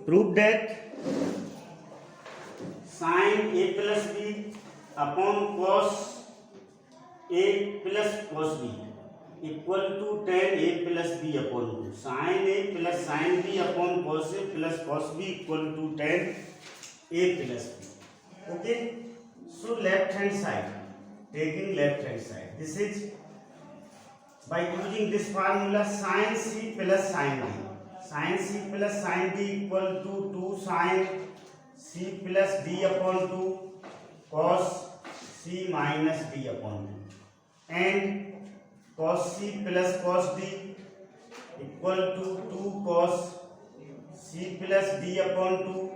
prove that sin a plus b upon cos a plus cos b equal to tan a plus b upon 2. Sin a plus sin b upon cos a plus cos b equal to tan a plus b. Okay, so left hand side, taking left hand side, this is by using this formula sin c plus sin d. Sin c plus sin d equal to 2 sin c plus d upon 2 cos c minus d upon 2, and cos c plus cos d equal to 2 cos c plus d upon 2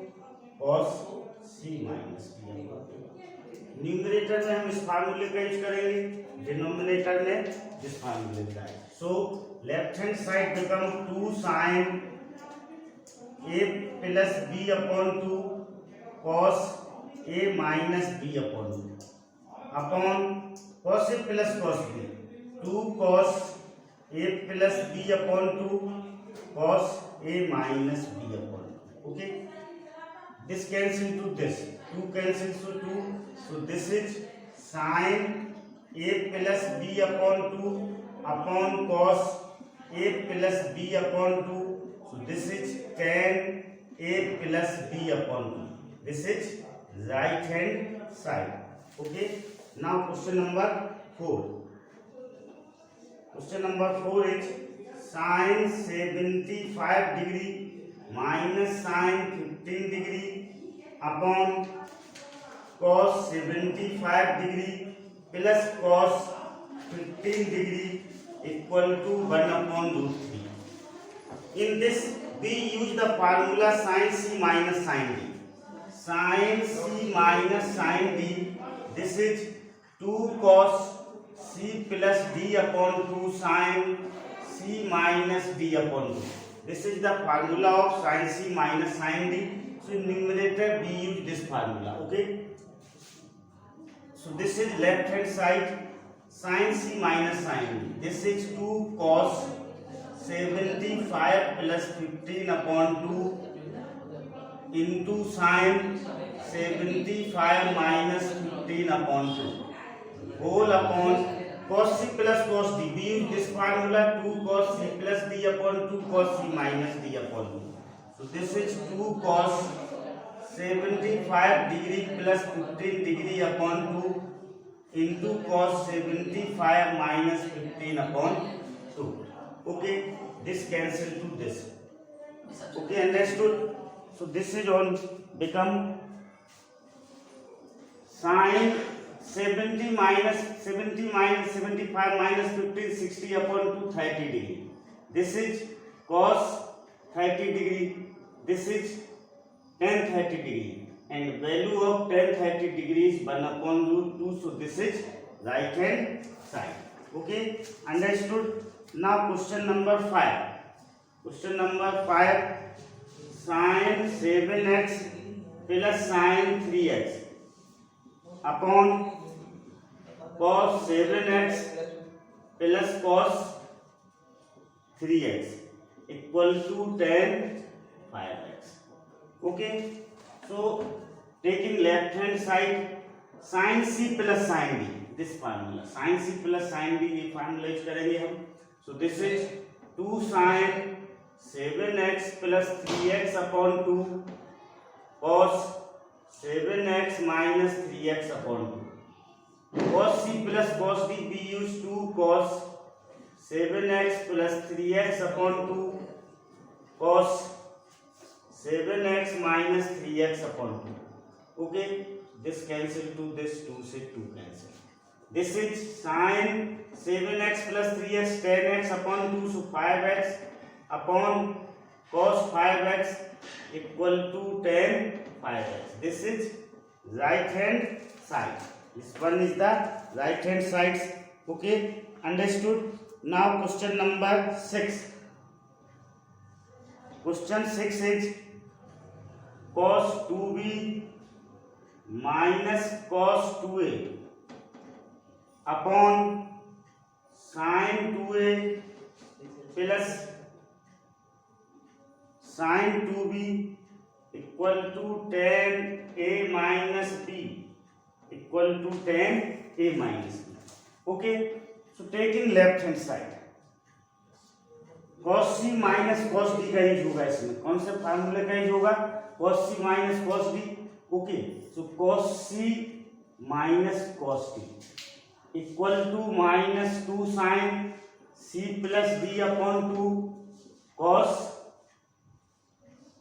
cos c minus d upon 2. Numerator में हम इस फार्मूले का use करेंगे, denominator में this फार्मूले का। सो left hand side become 2 sin a plus b upon 2 cos a minus b upon 2 upon cos a plus cos b 2 cos a plus b upon 2 cos a minus b upon 2. Okay, this cancels to this, 2 cancels to 2, so this is sin a plus b upon 2 upon cos a plus b upon 2, so this is tan a plus b upon 2. This is right hand side. Okay, now question number 4. Question number 4 is sin 75 degree minus sin 15 degree upon cos 75 degree plus cos 15 degree equal to 1 upon root 3. In this we use the formula sin c minus sin d. Sin c minus sin d, this is 2 cos c plus d upon 2 sin c minus d upon 2. This is the formula of sin c minus sin d. So in numerator we use this formula. Okay, so this is left hand side, sin c minus sin d, this is 2 cos 75 plus 15 upon 2 into sin 75 minus 15 upon 2 whole upon cos c plus cos d. We use this formula 2 cos c plus d upon 2 cos c minus d upon 2. So this is 2 cos 75 degree plus 15 degree upon 2 into cos 75 minus 15 upon 2. Okay, this cancel to this. Okay, understood? So this is on become sin 70 minus 75 minus 15 60 upon 2 30 degree. This is cos 30 degree. This is tan 30 degree, and value of tan 30 degree is 1 upon root 2. So this is right hand side. Okay, understood? Now question number 5. Question number 5, sin 7x plus sin 3x upon cos 7x plus cos 3x equal to tan 5x. Okay, so taking left hand side, sin c plus sin d, this formula sin c plus sin d ये formula use करेंगे हम. So this is 2 sin 7x plus 3x upon 2 cos 7x minus 3x upon 2. Cos c plus cos d, we use 2 cos 7x plus 3x upon 2 cos 7x minus 3x upon 2. Okay, this cancel to this, 2 से 2 cancel. This is sin 7x plus 3x tan x upon 2, so 5x upon cos 5x equal to tan 5x. This is right hand side. This one is the right hand side. Okay, understood? Now question number 6. Question 6 is cos 2b minus cos 2a upon sin 2a plus sin 2b equal to tan a minus b equal to tan a minus b. Okay, so taking left hand side, cos c minus cos d का use होगा इसमें. कौन से फार्मूले का use होगा? cos c minus cos d. Okay, so cos c minus cos d equal to minus 2 sin c plus d upon 2 cos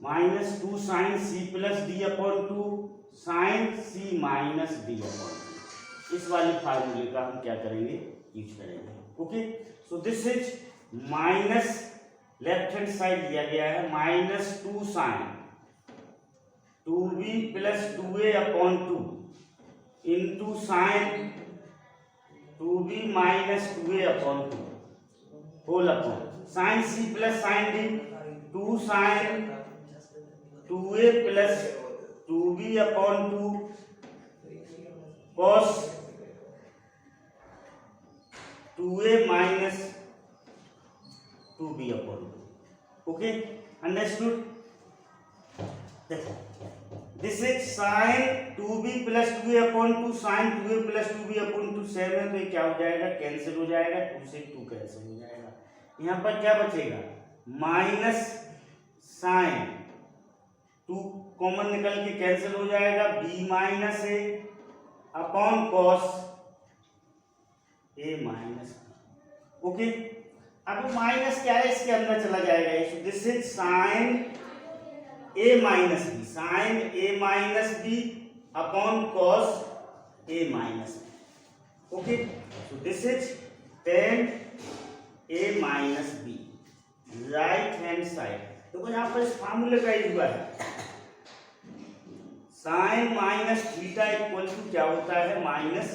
minus 2 sin c plus d upon 2 sin c minus d upon 2. इस वाले फार्मूले का हम क्या करेंगे? Use करेंगे. Okay, so this is minus, left hand side दिया गया है minus 2 sin 2b plus 2a upon 2 into sine 2b minus 2a upon 2 whole upon sine c plus sine d 2 sine 2a plus 2b upon 2 cos 2a minus 2b upon 2. Okay, understood? देखो, this is sine 2b plus 2a upon 2 sine 2a plus 2b upon 2 same है, तो ये क्या हो जाएगा? Cancel हो जाएगा. 2 से 2 कैंसिल हो जाएगा. यहाँ पर क्या बचेगा? माइनस साइन 2 कॉमन निकल के कैंसिल हो जाएगा. b minus a upon cos a minus. Okay, अब माइनस क्या है? इसके अंदर चला जाएगा. This is sine a minus b sine a minus b upon cos a minus b. Okay, so this is tan a minus b right hand side. देखो यहाँ पर इस फार्मूले का यूज हुआ है. Sine minus theta equal to क्या होता है? Minus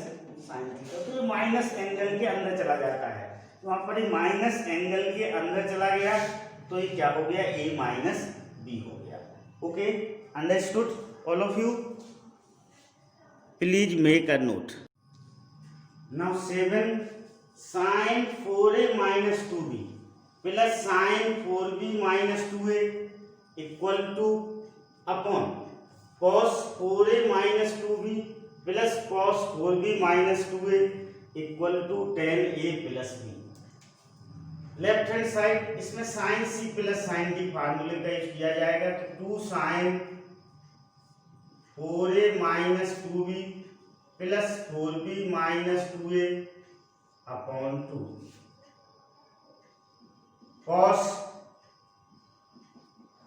sine theta. तो ये माइनस एंगल के अंदर चला जाता है. तो वहां पर माइनस एंगल के अंदर चला गया, तो ये क्या हो गया? a माइनस b हो गया. Okay, understood all of you? Please make a note. Now 7 sin 4a minus 2b plus sin 4b minus 2a equal to upon cos 4a minus 2b plus cos 4b minus 2a equal to tan a plus b. Left hand side, इसमें sine c plus sine d फार्मूले का use किया जाएगा. तो 2 sine 4a minus 2b plus 4b minus 2a upon 2 cos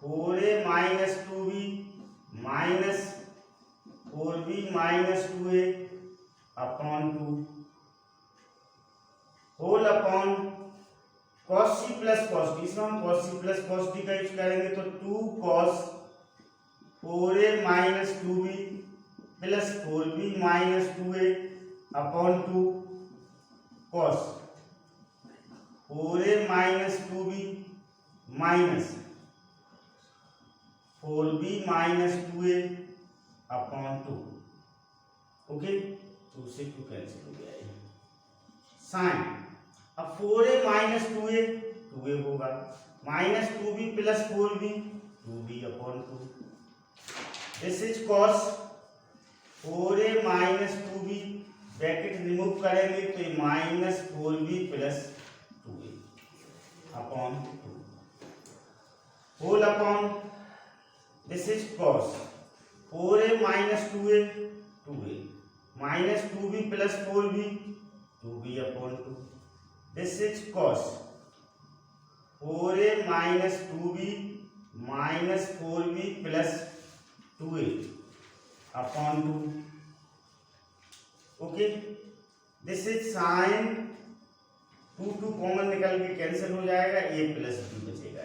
4a minus 2b minus 4b minus 2a upon 2 whole upon cos c plus cos d. इसमें हम cos c plus cos d का use करेंगे, तो 2 cos 4a minus 2b plus 4b minus 2a upon 2 cos 4a minus 2b minus 4b minus 2a upon 2. Okay, 2 से 2 cancel हो गया. Sign अब 4a minus 2a 2a होगा, minus 2b plus 4b 2b upon 2. This is cos 4a minus 2b, bracket remove करेंगे तो minus 4b plus 2a upon 2 whole upon this is cos 4a minus 2a 2a minus 2b plus 4b 2b upon 2. This is cos 4a minus 2b minus 4b plus 2a upon 2. Okay, this is sin 2 common निकल के cancel हो जाएगा, a plus b बचेगा.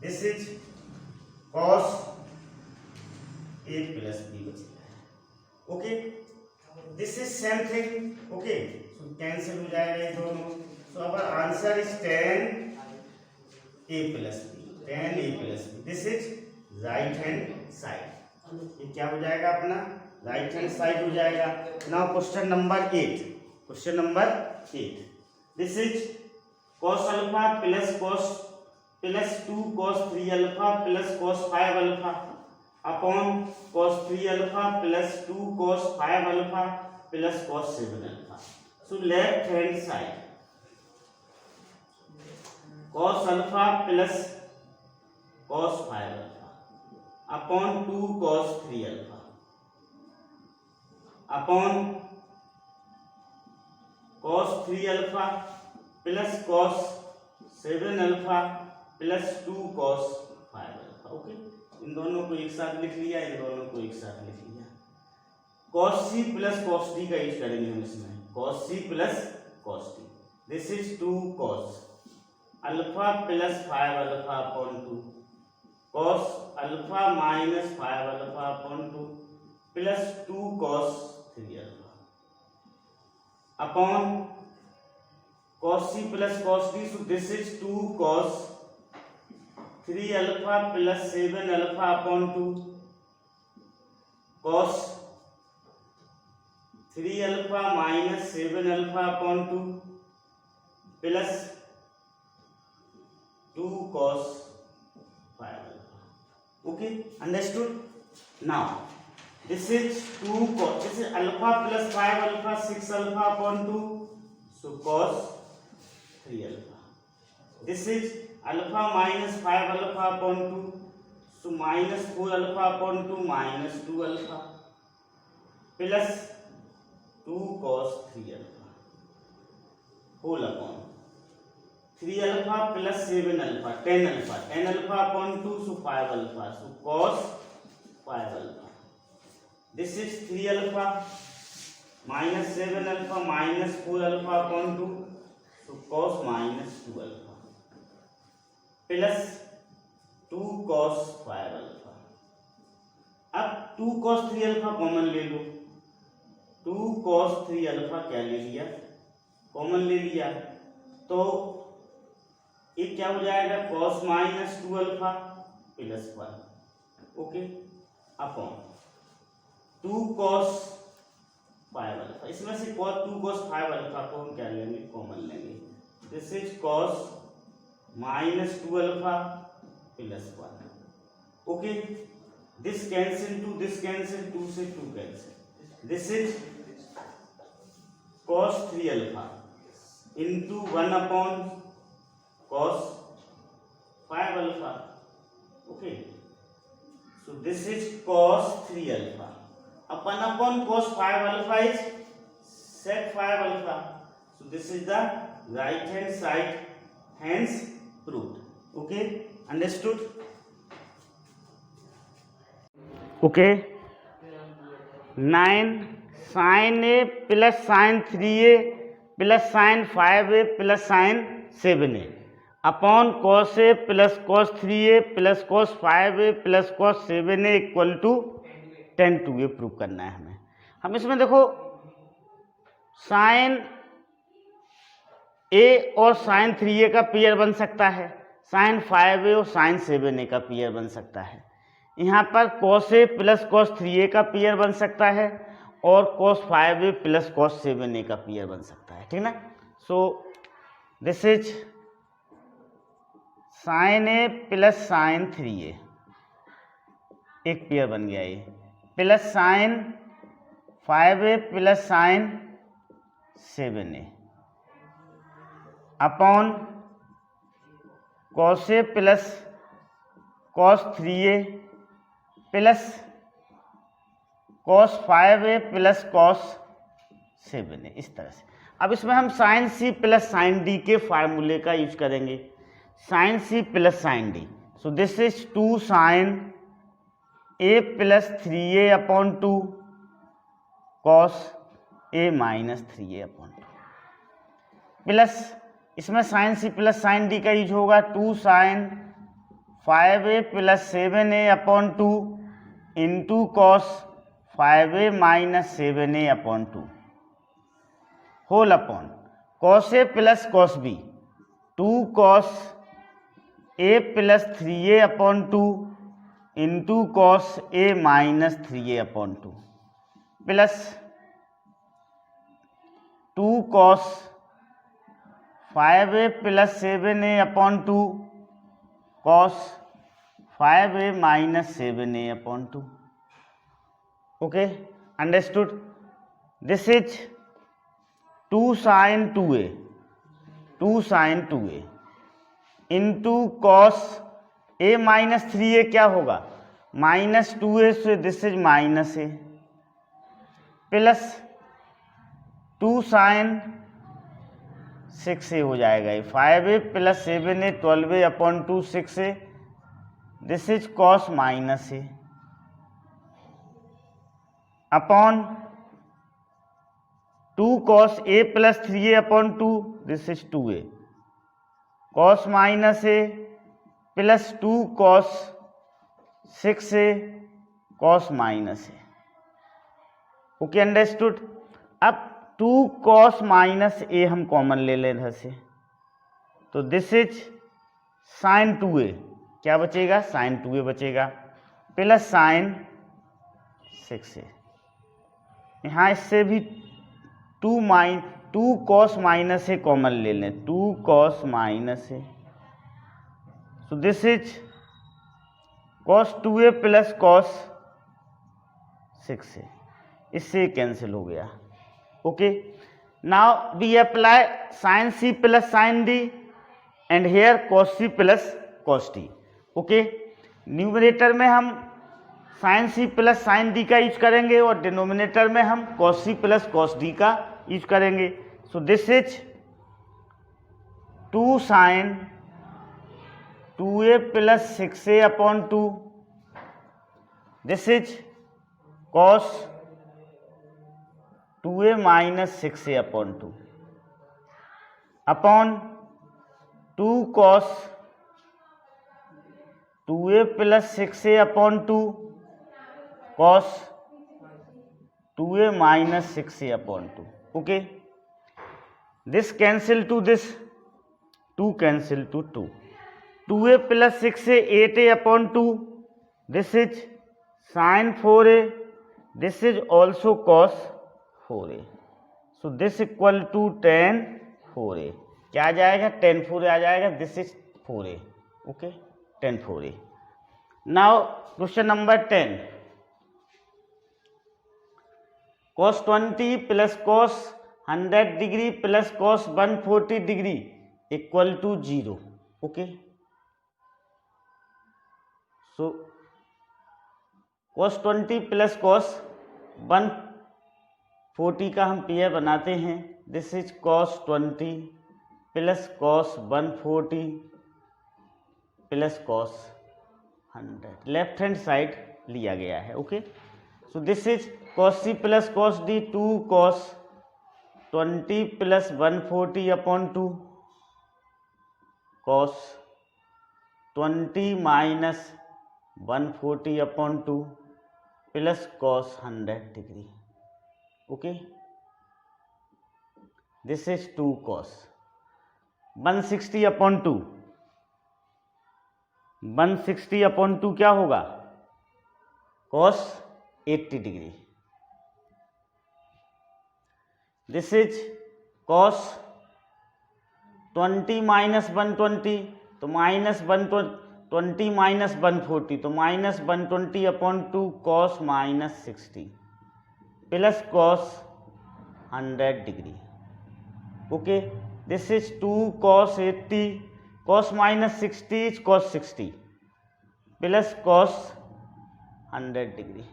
This is cos a plus b बचेगा. Okay, this is same thing. Okay, so cancel हो जाएगा ये दोनों. So our answer is tan a plus b. Tan a plus b. This is right hand side. ये क्या हो जाएगा अपना? राइट हैंड साइड हो जाएगा. Now question number 8. Question number 8. This is cos alpha plus 2 cos 3 alpha plus cos 5 alpha upon cos 3 alpha plus 2 cos 5 alpha plus cos 7 alpha. So left hand side cos alpha plus cos 5 alpha upon 2 cos 3 alpha upon cos 3 alpha plus cos 7 alpha plus 2 cos 5 alpha. Okay, इन दोनों को एक साथ लिख लिया, इन दोनों को एक साथ लिख लिया। cos c plus cos d का यूज करेंगे हम इसमें, cos c plus cos d। This is 2 cos alpha plus 5 alpha upon 2 cos alpha minus 5 alpha upon 2 plus 2 cos 3 alpha upon cos c plus cos d। So this is 2 cos 3 alpha plus 7 alpha upon 2 cos 3 alpha minus 7 alpha upon 2 plus 2 cos 5 alpha. Okay, understood. Now this is 2 cos, this is alpha plus 5 alpha 6 alpha upon 2, so cos 3 alpha. This is alpha minus 5 alpha upon 2, so minus 4 alpha upon 2 minus 2 alpha plus 2 cos 3 alpha whole upon 3 alpha plus 7 alpha 10 alpha 10 alpha upon 2, so 5 alpha, so cos 5 alpha. This is 3 alpha minus 7 alpha minus 4 alpha upon 2, so cos minus 2 alpha plus 2 cos 5 alpha. अब 2 cos 3 alpha common ले लो, 2 cos 3 alpha क्या ले लिया, common ले लिया, तो ये क्या हो जाएगा cos minus 2 alpha plus 1। Okay, upon 2 cos 5 alpha. इसमें से 2 cos 5 अल्फा को हम क्या लेंगे, कॉमन लेंगे। This is cos minus 2 alpha plus 1। Okay, this cancel to this cancel, 2 से 2 cancel. This is cos 3 alpha into 1 upon cos 5 alpha. Okay, so this is cos 3 alpha upon upon cos 5 alpha is sec 5 alpha. So this is the right hand side, hence proved. Okay, understood? Okay, 9 sin a plus sin 3a plus sin 5a plus sin 7a upon cos a plus cos 3a plus cos 5a plus cos 7a equal to 10 2a prove करना है हमें। हम इसमें देखो sin a और sin 3a का pair बन सकता है, sin 5a और sin 7a का पेयर बन सकता है। यहाँ पर cos a plus cos 3a का पेयर बन सकता है और cos 5a plus cos 7a का पेयर बन सकता है, ठीक ना। सो this is sin a plus sin 3a एक पेयर बन गया, ये plus sin 5a plus sin 7a upon cos a plus cos 3a plus cos 5a plus cos 7a, इस तरह से। अब इसमें हम sin c plus sin d के फार्मूले का यूज करेंगे, sin c plus sin d। So this is 2 sin a plus 3a upon 2 cos a minus 3a upon 2 plus इसमें sin c plus sin d का यूज होगा 2 sin 5a plus 7a upon 2 into cos 5a minus 7a upon 2 whole upon cos a plus cos b 2 cos a plus 3a upon 2 into cos a minus 3a upon 2 plus 2 cos 5a plus 7a upon 2 cos 5a minus 7a upon 2. Okay, understood? This is 2 sin 2a, 2 sin 2a into cos a minus 3a क्या होगा, minus 2a, से this is minus a plus 2 sin 6a हो जाएगा, ये 5a plus 7a 12a upon 2 6a, this is cos minus a upon 2 cos a plus 3a upon 2, this is 2a cos minus a plus 2 cos 6a cos minus a. Okay, understood? अब 2 cos minus a हम common ले लें इधर से, तो this is sign 2a, क्या बचेगा, sign 2a बचेगा प्लस साइन 6a. यहाँ इससे भी 2 cos माइनस a कॉमन ले लें, 2 cos minus a, so this is cos 2a plus cos 6a, इससे कैंसिल हो गया. Okay, now we apply sine c plus sine d and here cos c plus cos d. Okay, numerator में हम sine c plus sine d का use करेंगे और denominator में हम cos c plus cos d का यूज करेंगे. So this is 2 sine 2a plus 6a upon 2, this is cos 2a minus 6a upon 2 upon 2 cos 2a plus 6a upon 2 cos 2a minus 6a upon 2. Okay, this cancel to this, 2 cancel to 2, 2a plus 6a 8a upon 2, this is sine 4a, this is also cos 4a. So this equal to tan 4a, क्या आ जाएगा, tan 4a आ जाएगा, this is 4a. Okay, tan 4a. Now question number 10, cos 20 plus cos 100 degree plus cos 140 degree equal to 0. Okay, so cos 20 plus cos 140 का हम pair बनाते हैं, this is cos 20 plus cos 140 plus cos 100, left hand side लिया गया है. Okay, so this is cos c plus cos d, 2 cos 20 plus 140 upon 2 cos 20 minus 140 upon 2 plus cos 100 degree. Okay, this is 2 cos 160 upon 2, 160 upon 2 क्या होगा, cos 80 degree. This is cos 20 minus 120, तो minus 120 minus 140, तो minus 120 upon 2 cos minus 60 plus cos 100 degree. Okay, this is 2 cos 80, cos minus 60 is cos 60 plus cos 100 degree.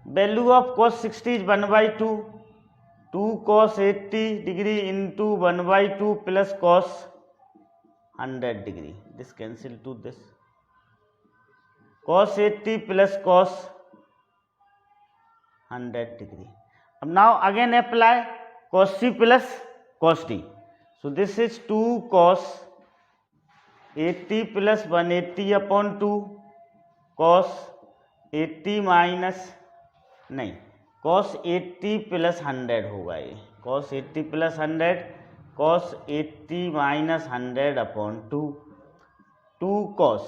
Value of cos 60 is 1/2, 2 cos 80 degree into 1/2 plus cos 100 degree. This cancel to this, cos 80 plus cos 100 degree. अब now again apply cos c plus cos d. So this is 2 cos 80 plus 180 upon 2 cos 80 minus नहीं cos 80 plus 100 होगा, ये cos 80 plus 100 cos 80 minus 100 upon 2, 2 cos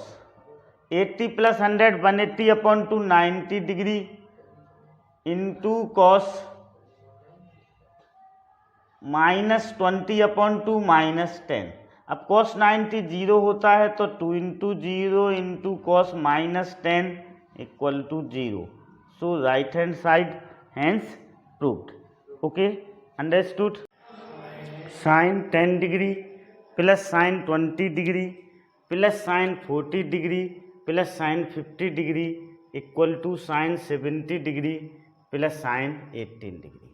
80 plus 100 180 upon 2 90 degree into cos minus 20 upon 2 minus 10. अब cos 90 0 होता है तो 2 into 0 into cos -10 equal to 0. So right hand side hence proved. Okay, understood. Sine 10 degree plus sine 20 degree plus sine 40 degree plus sine 50 degree equal to sine 70 degree plus sine 18 degree.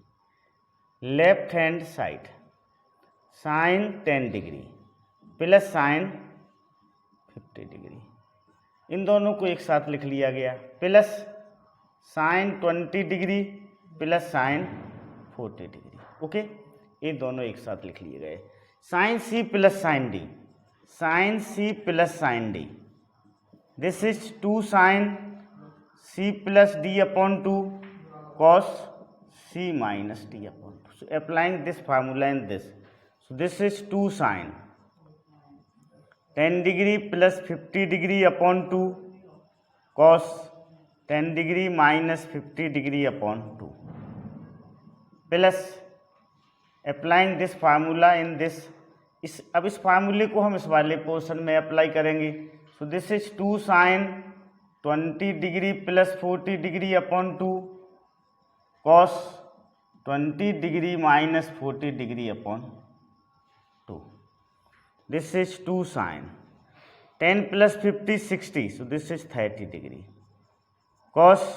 Left hand side sine 10 degree plus sine 50 degree, इन दोनों को एक साथ लिख लिया गया, plus sine 20 degree plus sine 40 degree. Okay, ये दोनों एक साथ लिख लिए गए. Sine C plus sine D, sine C plus sine D, this is 2 sine C plus D upon 2 cos C minus D upon 2. So applying this formula in this, so this is 2 sin 10 degree plus 50 degree upon 2 cos 10 degree minus 50 degree upon 2 plus applying this formula in this. अब इस फार्मूले को हम इस वाले portion में apply करेंगे. So this is 2 sin 20 degree plus 40 degree upon 2 cos 20 degree minus 40 degree upon 2. This is 2 sin 10 plus 50 60, so this is 30 degree cos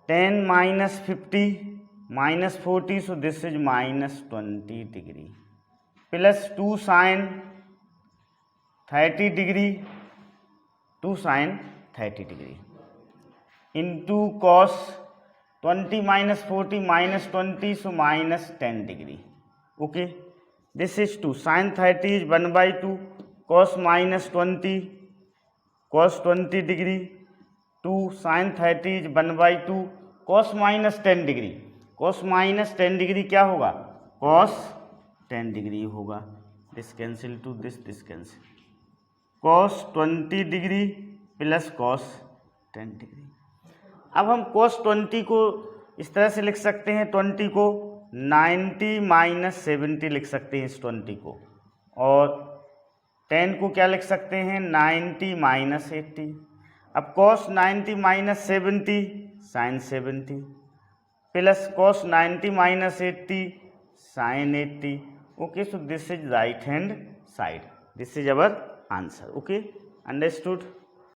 10 minus 50 minus 40, so this is minus 20 degree plus 2 sin 30 degree 2 sin 30 degree into cos 20 minus 40 minus 20, so minus 10 degree. Okay, this is 2 sin 30 is 1 by 2 cos minus 20 cos 20 degree 2 sin 30 is 1 by 2 cos minus 10 degree. cos minus 10 degree क्या होगा? cos 10 degree होगा. this cancel to this cancel. cos 20 degree plus cos 10 degree. अब हम cos 20 को इस तरह से लिख सकते हैं, 20 को 90 माइनस 70 लिख सकते हैं इस 20 को, और 10 को क्या लिख सकते हैं 90 माइनस 80. अब cos 90 माइनस 70 sine 70 plus cos 90 minus 80 sine 80. Okay, so this is right hand side, this is our answer. Okay, understood.